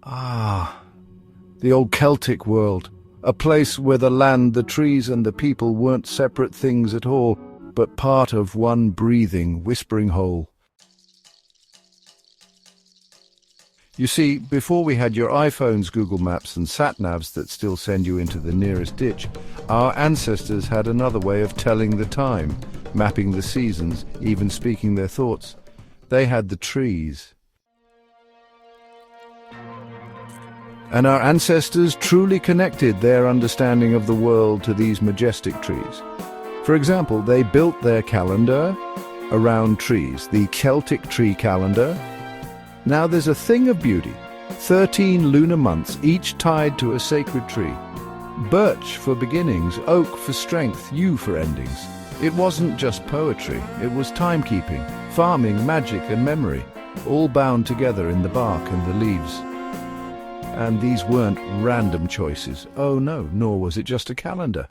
Ah, the old Celtic world. A place where the land, the trees and the people weren't separate things at all, but part of one breathing, whispering whole. You see, before we had your iPhones, Google Maps and sat-navs that still send you into the nearest ditch, our ancestors had another way of telling the time, mapping the seasons, even speaking their thoughts. They had the trees. And our ancestors truly connected their understanding of the world to these majestic trees. For example, they built their calendar around trees, the Celtic tree calendar. Now there's a thing of beauty, 13 lunar months, each tied to a sacred tree. Birch for beginnings, oak for strength, yew for endings. It wasn't just poetry, it was timekeeping, farming, magic and memory, all bound together in the bark and the leaves. And these weren't random choices. Oh no, nor was it just a calendar.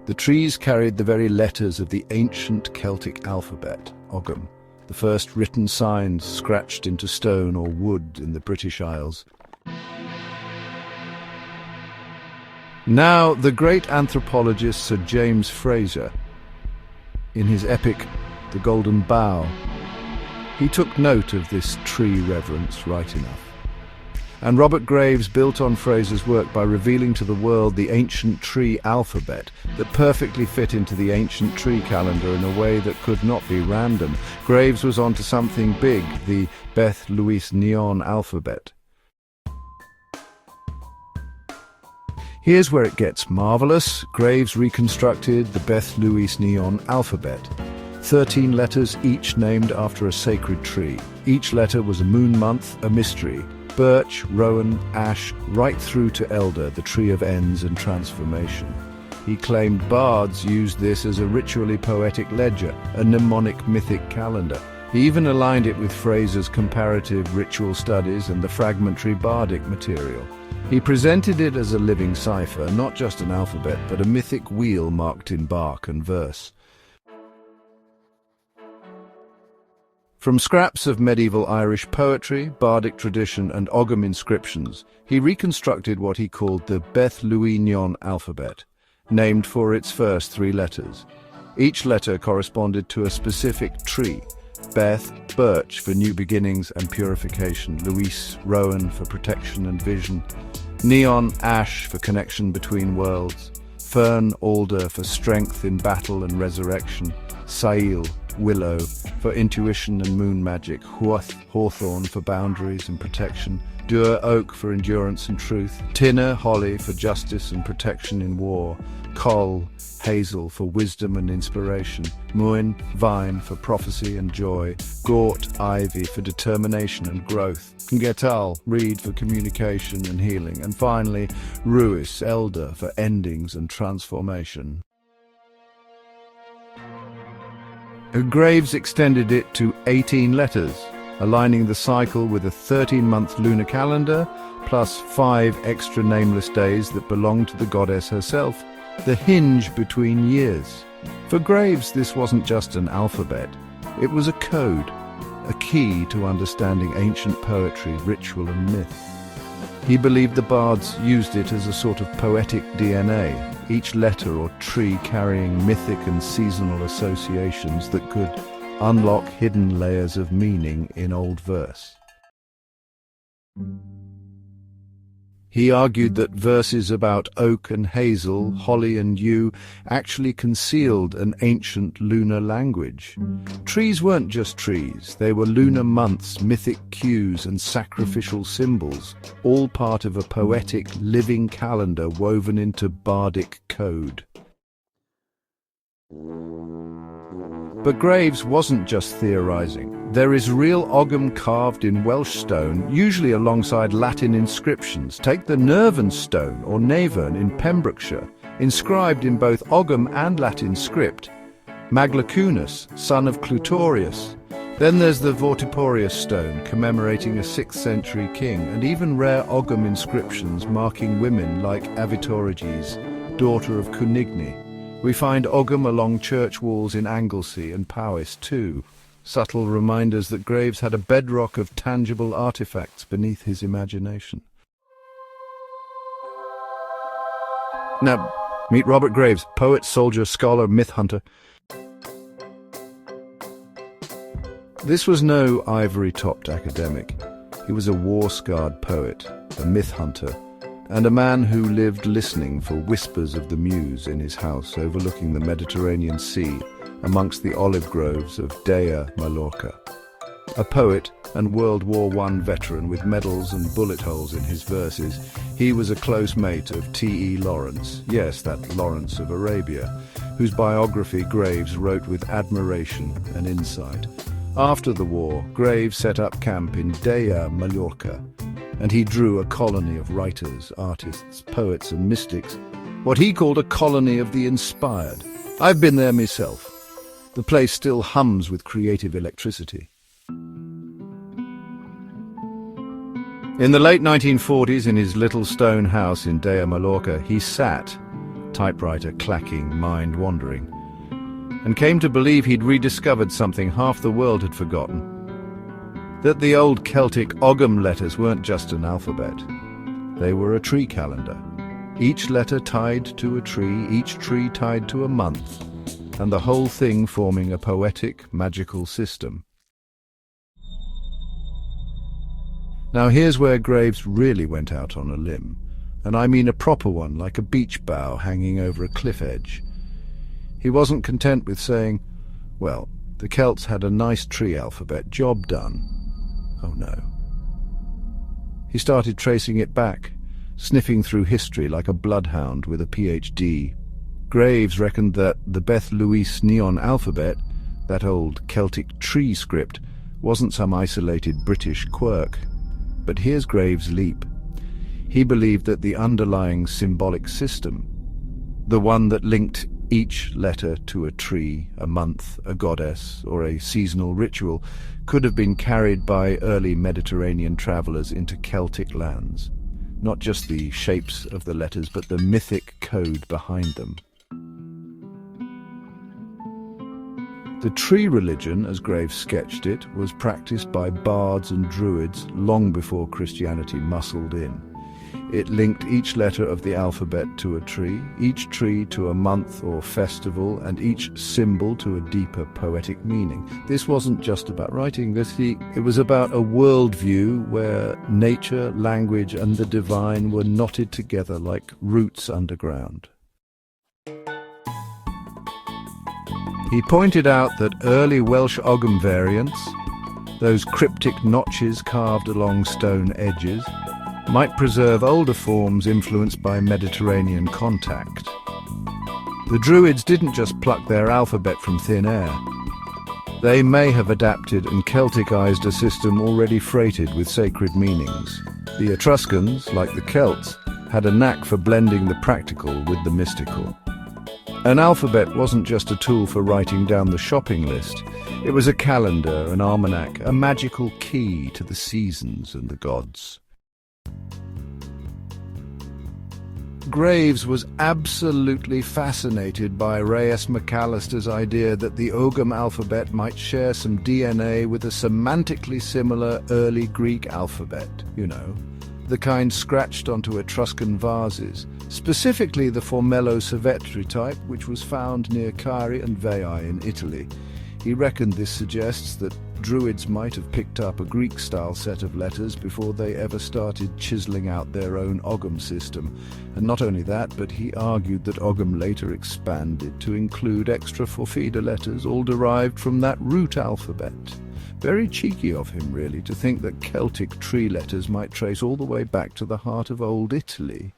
The trees carried the very letters of the ancient Celtic alphabet, Ogham, the first written signs scratched into stone or wood in the British Isles. Now, the great anthropologist Sir James Frazer, in his epic The Golden Bough, he took note of this tree reverence right enough. And Robert Graves built on Fraser's work by revealing to the world the ancient tree alphabet that perfectly fit into the ancient tree calendar in a way that could not be random. Graves was onto something big, the Beth-Luis-Nion alphabet. Here's where it gets marvelous. Graves reconstructed the Beth-Luis-Nion alphabet. 13 letters, each named after a sacred tree. Each letter was a moon month, a mystery. Birch, rowan, ash, right through to elder, the tree of ends and transformation. He claimed bards used this as a ritually poetic ledger, a mnemonic mythic calendar. He even aligned it with Fraser's comparative ritual studies and the fragmentary bardic material. He presented it as a living cipher, not just an alphabet, but a mythic wheel marked in bark and verse. From scraps of medieval Irish poetry, bardic tradition and Ogham inscriptions, he reconstructed what he called the Beth-Luis-Nion alphabet, named for its first 3 letters. Each letter corresponded to a specific tree: Beth, birch for new beginnings and purification; Luis, rowan for protection and vision; Nion, ash for connection between worlds; fern, alder for strength in battle and resurrection; Sail, willow for intuition and moon magic; Huath, hawthorn for boundaries and protection; Dur, oak for endurance and truth; Tinner, holly for justice and protection in war; Col, hazel for wisdom and inspiration; Muin, vine for prophecy and joy; Gort, ivy for determination and growth; Ngetal, reed for communication and healing; and finally Ruis, elder for endings and transformation. Graves extended it to 18 letters, aligning the cycle with a 13-month lunar calendar, plus 5 extra nameless days that belonged to the goddess herself, the hinge between years. For Graves, this wasn't just an alphabet, it was a code, a key to understanding ancient poetry, ritual and myth. He believed the bards used it as a sort of poetic DNA, each letter or tree carrying mythic and seasonal associations that could unlock hidden layers of meaning in old verse. He argued that verses about oak and hazel, holly and yew actually concealed an ancient lunar language. Trees weren't just trees, they were lunar months, mythic cues and sacrificial symbols, all part of a poetic, living calendar woven into bardic code. But Graves wasn't just theorizing. There is real Ogham carved in Welsh stone, usually alongside Latin inscriptions. Take the Nervan stone, or Navern, in Pembrokeshire, inscribed in both Ogham and Latin script. Maglacunus, son of Clutorius. Then there's the Vortiporius stone, commemorating a 6th century king, and even rare Ogham inscriptions marking women like Avitoriges, daughter of Cunigni. We find Ogham along church walls in Anglesey and Powys too. subtle reminders that Graves had a bedrock of tangible artifacts beneath his imagination. Now, meet Robert Graves, poet, soldier, scholar, myth hunter. This was no ivory-topped academic. He was a war-scarred poet, a myth hunter, and a man who lived listening for whispers of the muse in his house overlooking the Mediterranean Sea amongst the olive groves of Dea, Mallorca. A poet and World War I veteran with medals and bullet holes in his verses, he was a close mate of T.E. Lawrence, yes, that Lawrence of Arabia, whose biography Graves wrote with admiration and insight. After the war, Graves set up camp in Dea, Mallorca, and he drew a colony of writers, artists, poets and mystics, what he called a colony of the inspired. I've been there myself. The place still hums with creative electricity. In the late 1940s, in his little stone house in Dea, Mallorca, he sat, typewriter clacking, mind wandering, and came to believe he'd rediscovered something half the world had forgotten. That the old Celtic Ogham letters weren't just an alphabet. They were a tree calendar. Each letter tied to a tree, each tree tied to a month, and the whole thing forming a poetic, magical system. Now here's where Graves really went out on a limb, and I mean a proper one, like a beach bough hanging over a cliff edge. He wasn't content with saying, well, the Celts had a nice tree alphabet, job done. Oh no. He started tracing it back, sniffing through history like a bloodhound with a PhD. Graves reckoned that the Beth-Luis-Nion alphabet, that old Celtic tree script, wasn't some isolated British quirk. But here's Graves' leap. He believed that the underlying symbolic system, the one that linked each letter to a tree, a month, a goddess, or a seasonal ritual, could have been carried by early Mediterranean travelers into Celtic lands. Not just the shapes of the letters, but the mythic code behind them. The tree religion, as Graves sketched it, was practiced by bards and druids long before Christianity muscled in. It linked each letter of the alphabet to a tree, each tree to a month or festival, and each symbol to a deeper poetic meaning. This wasn't just about writing, it was about a worldview where nature, language, and the divine were knotted together like roots underground. He pointed out that early Welsh Ogham variants, those cryptic notches carved along stone edges, might preserve older forms influenced by Mediterranean contact. The Druids didn't just pluck their alphabet from thin air. They may have adapted and Celticized a system already freighted with sacred meanings. The Etruscans, like the Celts, had a knack for blending the practical with the mystical. An alphabet wasn't just a tool for writing down the shopping list. It was a calendar, an almanac, a magical key to the seasons and the gods. Graves was absolutely fascinated by Ray S. McAllister's idea that the Ogham alphabet might share some DNA with a semantically similar early Greek alphabet, the kind scratched onto Etruscan vases, specifically the Formello Cervetri type, which was found near Cairi and Veii in Italy. He reckoned this suggests that Druids might have picked up a Greek-style set of letters before they ever started chiseling out their own Ogham system. And not only that, but he argued that Ogham later expanded to include extra forfida letters, all derived from that root alphabet. Very cheeky of him, really, to think that Celtic tree letters might trace all the way back to the heart of old Italy.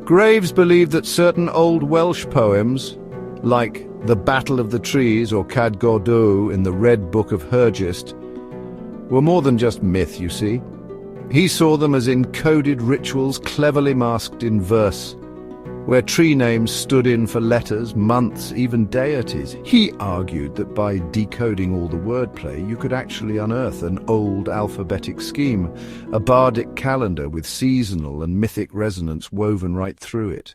Graves believed that certain old Welsh poems, like the Battle of the Trees or Cad Gordeau in the Red Book of Hergest, were more than just myth, you see. He saw them as encoded rituals cleverly masked in verse, where tree names stood in for letters, months, even deities. He argued that by decoding all the wordplay, you could actually unearth an old alphabetic scheme, a bardic calendar with seasonal and mythic resonance woven right through it.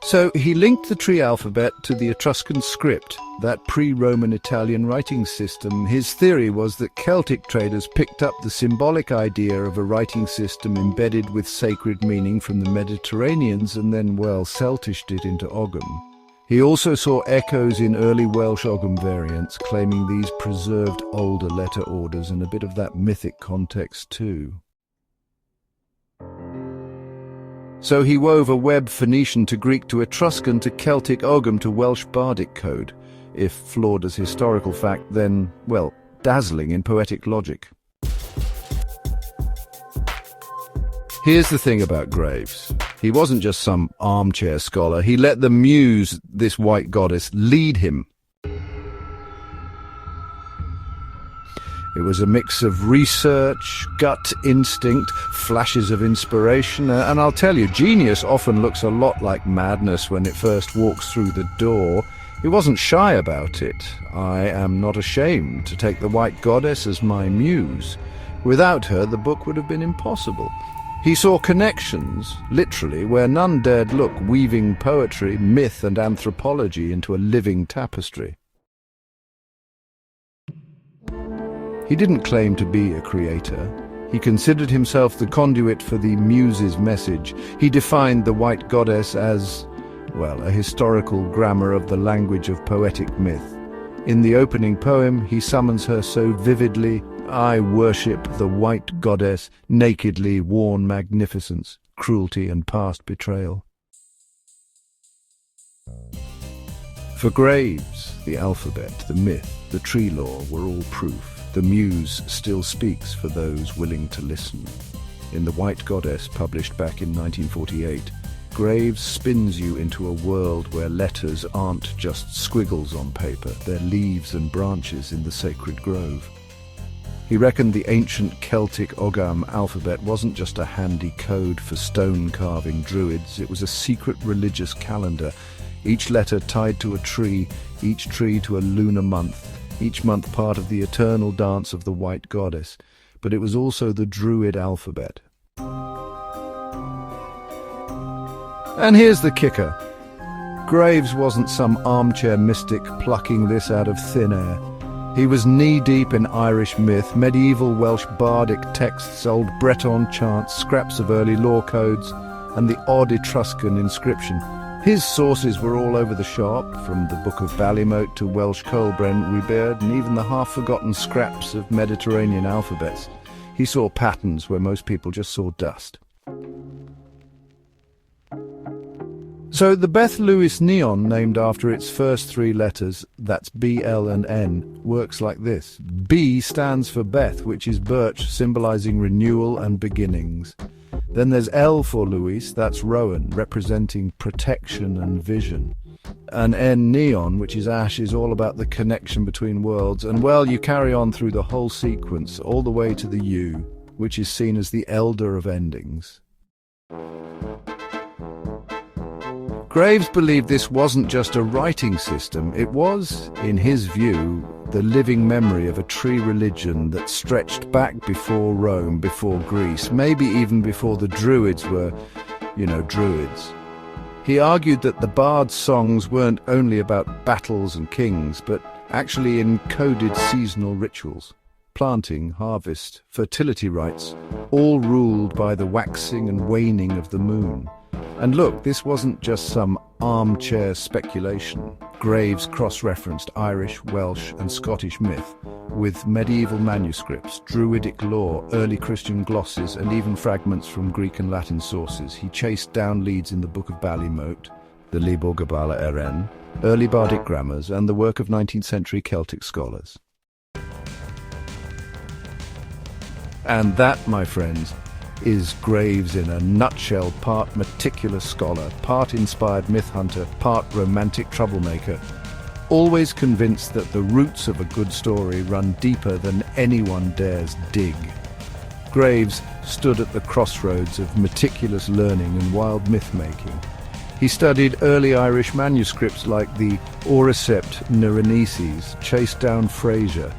So he linked the tree alphabet to the Etruscan script, that pre-Roman Italian writing system. His theory was that Celtic traders picked up the symbolic idea of a writing system embedded with sacred meaning from the Mediterraneans and then, well, Celticed it into Ogham. He also saw echoes in early Welsh Ogham variants, claiming these preserved older letter orders and a bit of that mythic context too. So he wove a web Phoenician to Greek to Etruscan to Celtic Ogham to Welsh bardic code. If flawed as historical fact, then, well, dazzling in poetic logic. Here's the thing about Graves. He wasn't just some armchair scholar. He let the muse, this white goddess, lead him. It was a mix of research, gut instinct, flashes of inspiration, and I'll tell you, genius often looks a lot like madness when it first walks through the door. He wasn't shy about it. I am not ashamed to take the white goddess as my muse. Without her, the book would have been impossible. He saw connections, literally, where none dared look, weaving poetry, myth and anthropology into a living tapestry. He didn't claim to be a creator. He considered himself the conduit for the muse's message. He defined the white goddess as, well, a historical grammar of the language of poetic myth. In the opening poem, he summons her so vividly, I worship the white goddess, nakedly worn magnificence, cruelty and past betrayal. For Graves, the alphabet, the myth, the tree lore were all proof. The muse still speaks for those willing to listen. In The White Goddess, published back in 1948, Graves spins you into a world where letters aren't just squiggles on paper, they're leaves and branches in the sacred grove. He reckoned the ancient Celtic Ogham alphabet wasn't just a handy code for stone-carving druids, it was a secret religious calendar, each letter tied to a tree, each tree to a lunar month, each month part of the eternal dance of the white goddess, but it was also the Druid alphabet. And here's the kicker. Graves wasn't some armchair mystic plucking this out of thin air. He was knee-deep in Irish myth, medieval Welsh bardic texts, old Breton chants, scraps of early law codes, and the odd Etruscan inscription. His sources were all over the shop, from the Book of Ballymote to Welsh Colbrand Riberd, and even the half-forgotten scraps of Mediterranean alphabets. He saw patterns where most people just saw dust. So the Beth-Luis-Nion, named after its first three letters, that's B, L and N, works like this. B stands for Beth, which is birch, symbolizing renewal and beginnings. Then there's L for Louis, that's Rowan, representing protection and vision. And N, neon, which is ash, is all about the connection between worlds. And well, you carry on through the whole sequence, all the way to the U, which is seen as the elder of endings. Graves believed this wasn't just a writing system, it was, in his view, the living memory of a tree religion that stretched back before Rome, before Greece, maybe even before the Druids were, Druids. He argued that the bard's songs weren't only about battles and kings, but actually encoded seasonal rituals. Planting, harvest, fertility rites, all ruled by the waxing and waning of the moon. And look, this wasn't just some armchair speculation. Graves cross-referenced Irish, Welsh and Scottish myth with medieval manuscripts, Druidic lore, early Christian glosses and even fragments from Greek and Latin sources. He chased down leads in the Book of Ballymote, the Libor Gabala Eren, early bardic grammars and the work of 19th century Celtic scholars. And that, my friends, is Graves in a nutshell, part meticulous scholar, part inspired myth hunter, part romantic troublemaker, always convinced that the roots of a good story run deeper than anyone dares dig. Graves stood at the crossroads of meticulous learning and wild myth-making. He studied early Irish manuscripts like the Auricept Nereneses, chased down Fraser,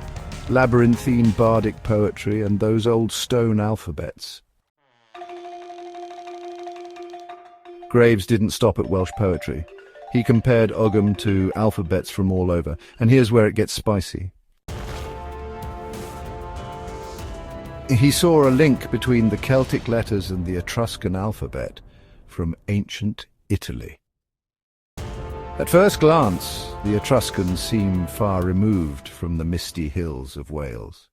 labyrinthine bardic poetry and those old stone alphabets. Graves didn't stop at Welsh poetry. He compared Ogham to alphabets from all over, and here's where it gets spicy. He saw a link between the Celtic letters and the Etruscan alphabet from ancient Italy. At first glance, the Etruscans seem far removed from the misty hills of Wales.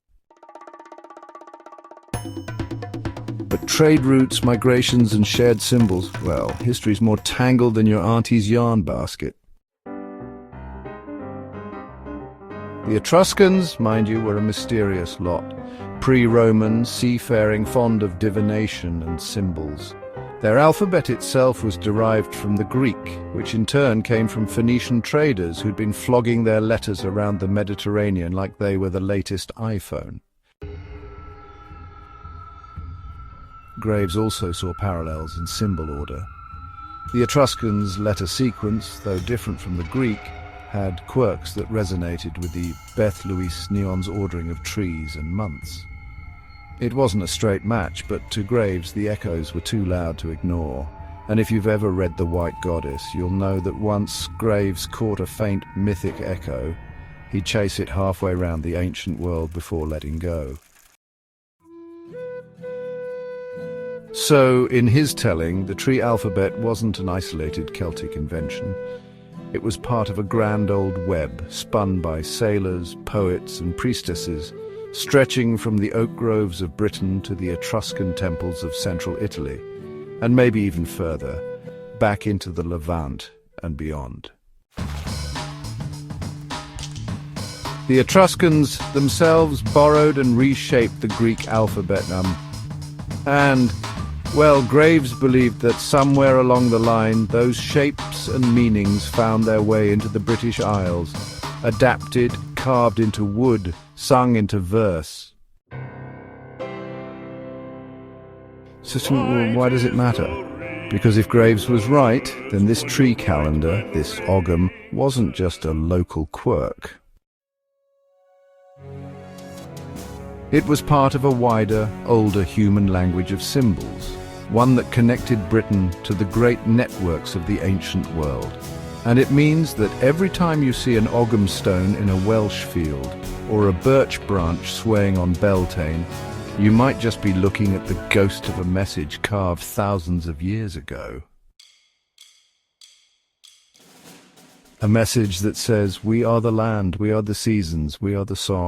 But trade routes, migrations and shared symbols, well, history's more tangled than your auntie's yarn basket. The Etruscans, mind you, were a mysterious lot. Pre-Roman, seafaring, fond of divination and symbols. Their alphabet itself was derived from the Greek, which in turn came from Phoenician traders who'd been flogging their letters around the Mediterranean like they were the latest iPhone. Graves also saw parallels in symbol order. The Etruscans' letter sequence, though different from the Greek, had quirks that resonated with the Beth-Luis-Nion's ordering of trees and months. It wasn't a straight match, but to Graves the echoes were too loud to ignore. And if you've ever read The White Goddess, you'll know that once Graves caught a faint mythic echo, he'd chase it halfway round the ancient world before letting go. So, in his telling, the tree alphabet wasn't an isolated Celtic invention. It was part of a grand old web spun by sailors, poets and priestesses, stretching from the oak groves of Britain to the Etruscan temples of central Italy, and maybe even further, back into the Levant and beyond. The Etruscans themselves borrowed and reshaped the Greek alphabet, well, Graves believed that somewhere along the line those shapes and meanings found their way into the British Isles, adapted, carved into wood, sung into verse. So why does it matter? Because if Graves was right, then this tree calendar, this Ogham, wasn't just a local quirk. It was part of a wider, older human language of symbols, one that connected Britain to the great networks of the ancient world. And it means that every time you see an Ogham stone in a Welsh field, or a birch branch swaying on Beltane, you might just be looking at the ghost of a message carved thousands of years ago. A message that says, we are the land, we are the seasons, we are the song.